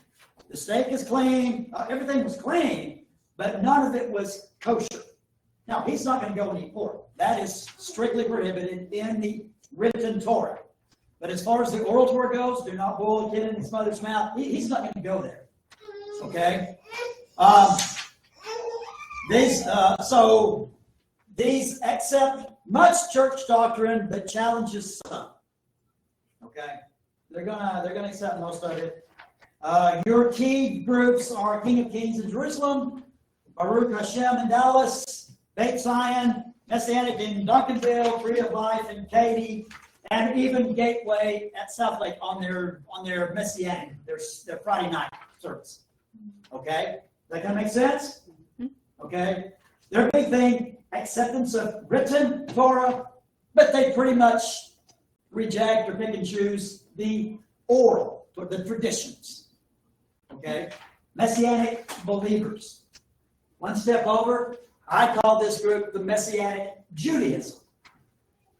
The steak is clean, everything was clean, but none of it was kosher. Now, he's not going to go and eat pork. That is strictly prohibited in the written Torah. But as far as the oral Torah goes, do not boil a kid in his mother's mouth. He's not going to go there. Okay? These accept much church doctrine, but challenges some. Okay? They're gonna accept most of it. Your key groups are King of Kings in Jerusalem, Baruch Hashem in Dallas, Beit Zion, Messianic in Duncanville, Tree of Life in Katy, and even Gateway at South Lake on their Messianic, their Friday night service. Okay? That kind of make sense? Okay? Their big thing, acceptance of written Torah, but they pretty much reject or pick and choose the oral, or the traditions. Okay? Messianic believers. One step over, I call this group the Messianic Judaism.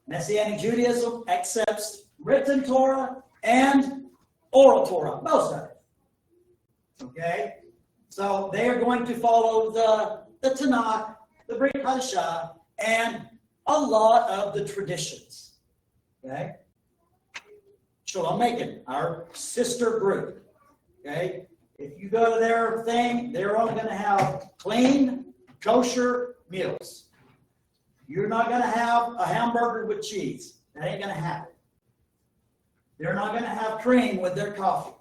Messianic Judaism accepts written Torah and oral Torah, most of it. Okay? So they are going to follow the Tanakh, the Brit Hadashah, and a lot of the traditions. Okay? Shalom Macon, our sister group. Okay? If you go to their thing, they're only going to have clean, kosher meals. You're not going to have a hamburger with cheese. That ain't going to happen. They're not going to have cream with their coffee,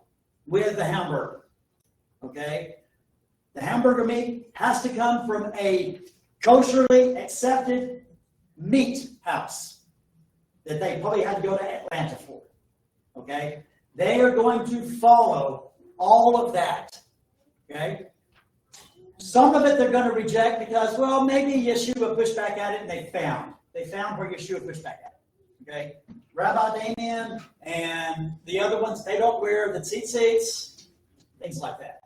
with the hamburger. Okay? The hamburger meat has to come from a kosherly accepted meat house that they probably had to go to Atlanta for. Okay? They are going to follow all of that. Okay? Some of it they're going to reject because, well, maybe Yeshua pushed back at it and they found where Yeshua pushed back at it. Okay? Rabbi Damien and the other ones, they don't wear the tzitzits, things like that.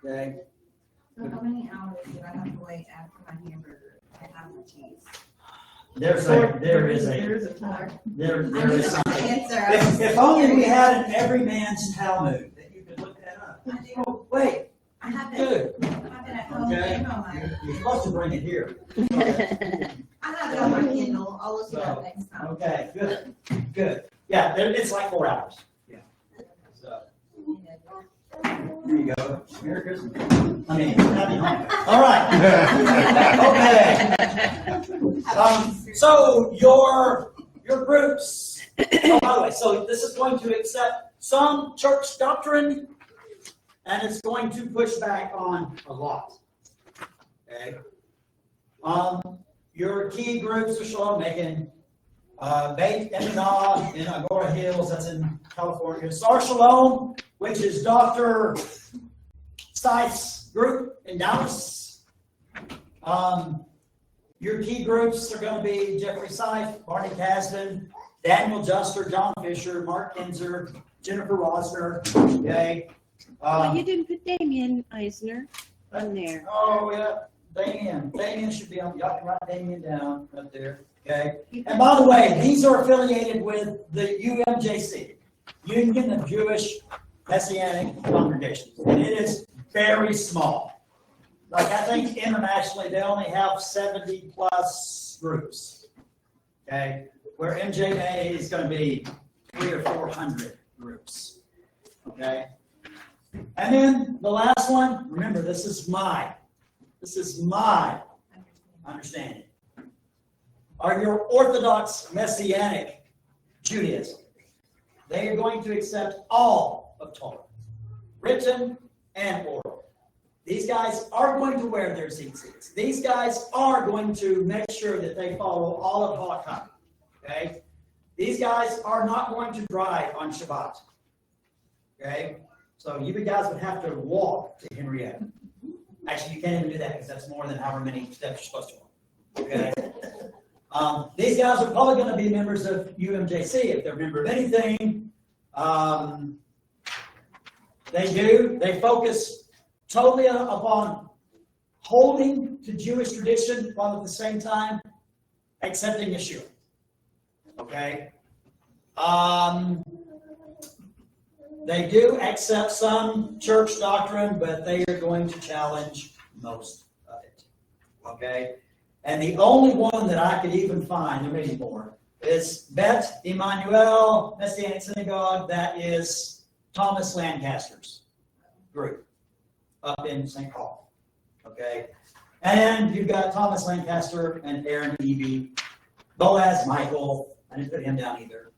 Okay? So how many hours do I have to wait after my hamburger to have the cheese? There is something. Answer. If only we had an everyman's Talmud that you could look that up. Oh, wait, I have it. dude. I have it at home. Okay. and on my- You're supposed to bring it here. Okay, I have it on my Kindle. I'll look it up next time. okay, good. Yeah, it's like 4 hours. Yeah. So, there you go. Merry Christmas. I mean, happy Hanukkah. All right. Okay. So your groups, oh, by the way, so this is going to accept some church doctrine, and it's going to push back on a lot. Okay. Your key groups are Shalom Macon, Beit Emunah in Agora Hills, that's in California. Sar Shalom, which is Dr. Seitz's group in Dallas. Your key groups are going to be Jeffrey Seif, Barney Kasdan, Daniel Juster, John Fisher, Mark Kinzer, Jennifer Rosner. Okay. Well, you didn't put Damien Eisner on there. Oh, yeah. Damien should be on, y'all can write Damien down right there. Okay. And by the way, these are affiliated with the UMJC, Union of Jewish Messianic Congregations. And it is very small. Like I think internationally they only have 70 plus groups. Okay. Where MJA is going to be 300 or 400 groups. Okay. And then the last one, remember this is my understanding, are your Orthodox Messianic Judaism. They are going to accept all of Torah, written and oral. These guys are going to wear their tzitzits. These guys are going to make sure that they follow all of Halakha. Okay? These guys are not going to drive on Shabbat. Okay? So you guys would have to walk to Henrietta. Actually, you can't even do that because that's more than however many steps you're supposed to walk. Okay? These guys are probably going to be members of UMJC if they're a member of anything. They focus totally upon holding to Jewish tradition while at the same time accepting Yeshua. They do accept some church doctrine, but they are going to challenge most of it. Okay? And the only one that I could even find, there may be more, is Bet Emmanuel Messianic Synagogue. That is Thomas Lancaster's group up in St. Paul. Okay? And you've got Thomas Lancaster and Aaron Evie, Boaz Michael. I didn't put him down either.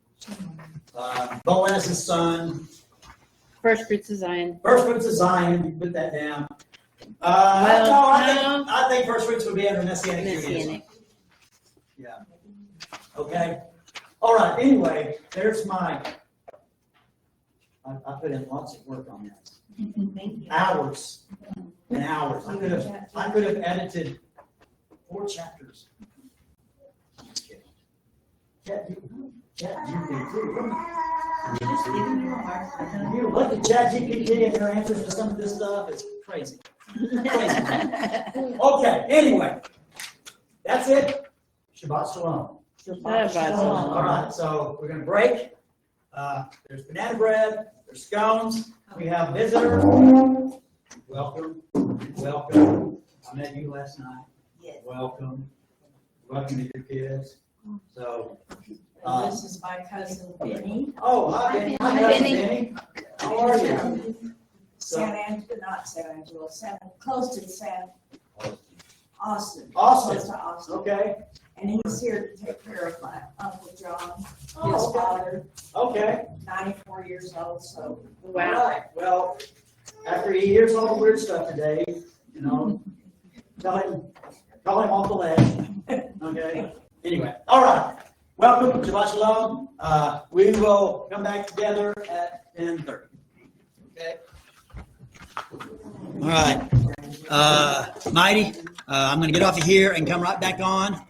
Boaz's son. First Fruits of Zion. First Fruits of Zion, you put that down. I think First Fruits would be under Messianic Judaism. Messianic. Yeah. Okay. All right. Anyway, there's my. I put in lots of work on this. Thank you. Hours and hours. I could have edited 4 chapters. I'm just kidding. ChatGPT too. Just giving you a hard time. You look at ChatGPT and their answers to some of this stuff, it's crazy. Crazy. Okay, anyway, that's it. Shabbat Shalom. Shabbat Shalom. All right, so we're gonna break. There's banana bread, there's scones, we have visitor. Welcome, welcome. I met you last night. Yes. Welcome. Welcome to your kids. So, And this is my cousin Benny, oh, hi, Benny. Hi, Benny. Benny. How are you? San Angelo, not San Angelo, close to San Austin. Austin. Close to Austin. Okay, And he's here to take care of my Uncle John, Oh, his okay. father, okay. 94 years old, so. All Wow. right, well, after he hears all the weird stuff today, you know, call him off the ledge, okay? Anyway, all right, welcome to Shabbat Shalom. We will come back together at 10:30. Okay? All right, Mighty, I'm gonna get off of here and come right back on.